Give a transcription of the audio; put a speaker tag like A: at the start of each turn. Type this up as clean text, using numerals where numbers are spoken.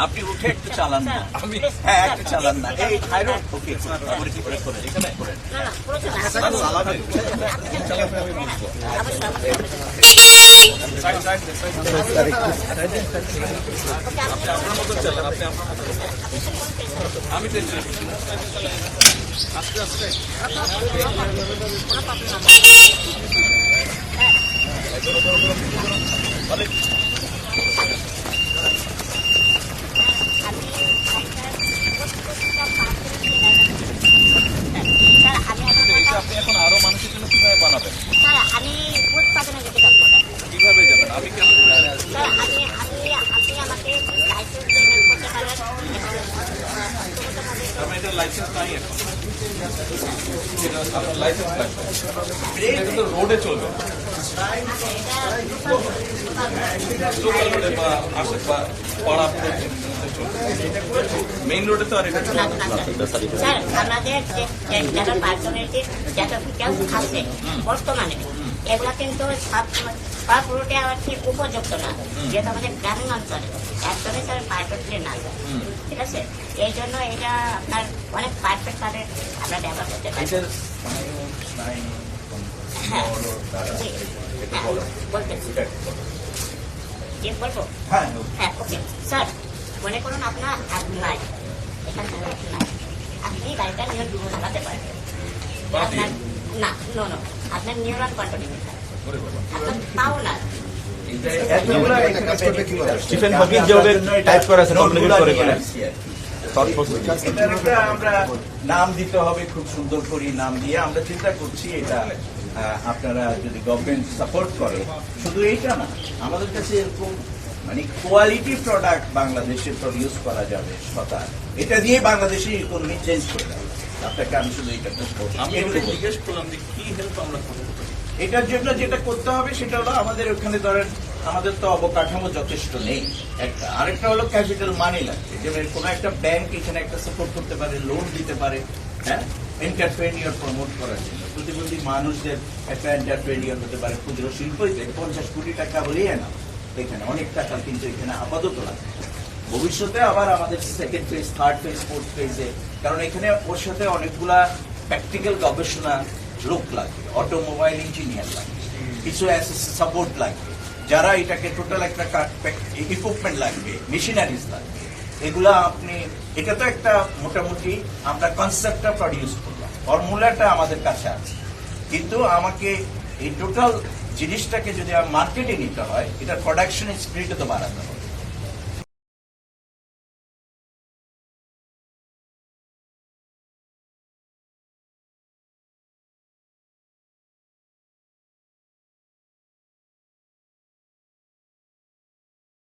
A: আপনি উঠে একটু চালান না, হ্যাঁ একটু চালান না, এই খাইরো ওকে এখানে করেন। আমি আস্তে আস্তে আপনি এখন আরো মানুষের জন্য কিভাবে বানাবেন?
B: আমি উৎপাদনে যেতে পারবো না।
A: কিভাবে যাবেন? আমি কেন
B: আপনি আমাকে লাইসেন্স পেমেন্ট করতে পারেন।
A: এটা লাইসেন্স নাই এখন, আপনার লাইসেন্স লাগবে, এটা তো রোডে চলবে, লোকাল রোডে বা আশে বা পাড়া মেইন রোডে তো আর এটা
B: স্যার আমাদের যারা পার্সোনালিটির যত ডিটেলস আছে বর্তমানে এগুলা কিন্তু সব রুটে আর কি উপযুক্ত না, যেহেতু আমাদের গ্রামীণ অঞ্চলে একদমই স্যার পারফেক্টলি না, ঠিক আছে? এই জন্য এটা আপনার অনেক পারফেক্ট ভাবে আমরা ব্যবহার করতে পারি। হ্যাঁ বলতে বলবো, হ্যাঁ ওকে স্যার। মনে করুন আপনার হাত নাই, এখানে নাই, আপনি গাড়িটা নিয়ে চালাতে পারবেন, আপনার না নো নো আপনার নিউরাল কন্ট্রোলিং আপনার পাও না।
C: স্টিফেন হকিং যেভাবে টাইপ করা আছে কমপ্লিকেট করে করে
A: আমরা নাম দিতে হবে, খুব সুন্দর করে নাম দিয়ে আমরা চিন্তা করছি। এটা আপনারা যদি গভর্নমেন্ট সাপোর্ট করে, শুধু এইটা না, আমাদের কাছে এরকম মানে কোয়ালিটি প্রোডাক্ট বাংলাদেশে প্রডিউস করা যাবে সদা, এটা দিয়ে বাংলাদেশের ইকোনমি চেঞ্জ করে যাবে। আপনাকে আমি শুধু এটা জিজ্ঞেস করলাম যে কি হেল্প আমরা করতে পারি। এটার জন্য যেটা করতে হবে সেটা হলো আমাদের ওখানে ধরেন আমাদের তো অবকাঠামো যথেষ্ট নেই, একটা আরেকটা হলো ক্যাপিটাল মানি লাগবে, যেমন কোনো একটা ব্যাংক এখানে একটা সাপোর্ট করতে পারে, লোন দিতে পারে, হ্যাঁ এন্টারপ্রেনিয়র প্রমোট করার জন্য। প্রতিবন্ধী মানুষদের একটা এন্টারপ্রেনিয়র হতে পারে, ক্ষুদ্র শিল্প 50 কোটি টাকা হলেই না, এখানে অনেক টাকা কিন্তু এখানে আপাতত লাগবে। ভবিষ্যতে আবার আমাদের second phase, third phase, fourth ফেজে, কারণ এখানে ওর সাথে অনেকগুলা প্র্যাকটিক্যাল গবেষণা লোক লাগবে, অটোমোবাইল ইঞ্জিনিয়ার লাগবে, কিছু সাপোর্ট লাগবে, যারা এটাকে টোটাল একটা ইকুইপমেন্ট লাগবে, মেশিনারিজ লাগবে, এগুলা আপনি এটা তো একটা মোটামুটি আমরা কনসেপ্টটা প্রডিউস করলাম, ফর্মুলাটা আমাদের কাছে আছে, কিন্তু আমাকে এই টোটাল জিনিসটাকে যদি মার্কেটে নিতে হয়, এটা প্রোডাকশন স্পিরিটে তো বাড়াতে হবে।